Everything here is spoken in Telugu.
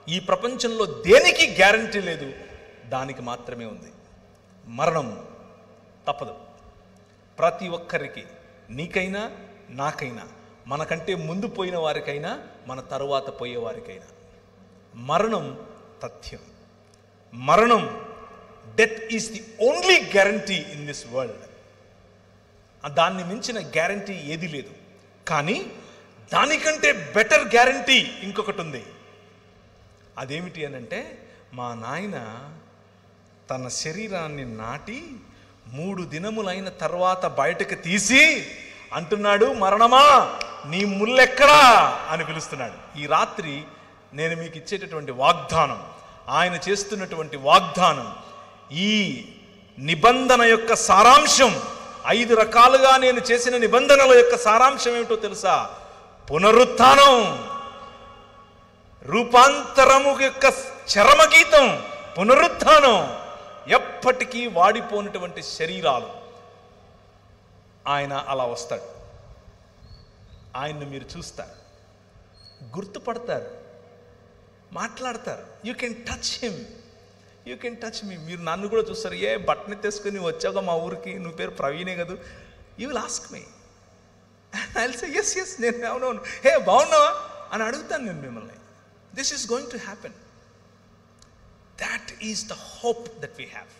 ఈ ప్రపంచంలో దేనికి గ్యారంటీ లేదు, దానికి మాత్రమే ఉంది. మరణం తప్పదు. ప్రతి ఒక్కరికి, నీకైనా నాకైనా, మనకంటే ముందు పోయిన వారికైనా మన తరువాత పోయే వారికైనా మరణం తథ్యం. మరణం, death is the only guarantee in this world. దాన్ని మించిన గ్యారంటీ ఏది లేదు. కానీ దానికంటే బెటర్ గ్యారంటీ ఇంకొకటి ఉంది. అదేమిటి అనంటే, మా నాయన తన శరీరాన్ని నాటి 3 దినములైన తర్వాత బయటకు తీసి అంటున్నాడు, మరణమా నీ ముల్లెక్కడా అని పిలుస్తున్నాడు. ఈ రాత్రి నేను మీకు ఇచ్చేటటువంటి వాగ్దానం, ఆయన చేస్తున్నటువంటి వాగ్దానం, ఈ నిబంధన యొక్క సారాంశం, 5 రకాలుగా నేను చేసిన నిబంధనల యొక్క సారాంశం ఏమిటో తెలుసా? పునరుత్థానం, రూపాంతరము యొక్క చరమగీతం పునరుత్థానం. ఎప్పటికీ వాడిపోయినటువంటి శరీరాలు. ఆయన అలా వస్తాడు. ఆయన్ని మీరు చూస్తారు, గుర్తుపడతారు, మాట్లాడతారు. You can touch him, you can touch me. మీరు నన్ను కూడా చూస్తారు. ఏ బట్టని తీసుకుని వచ్చావుగా మా ఊరికి, నువ్వు పేరు ప్రవీణే కదా, you will ask me. I will say yes yes, నేను అవునవును, హే బాగున్నావా అని అడుగుతాను నేను మిమ్మల్ని. This is going to happen. That is the hope that we have.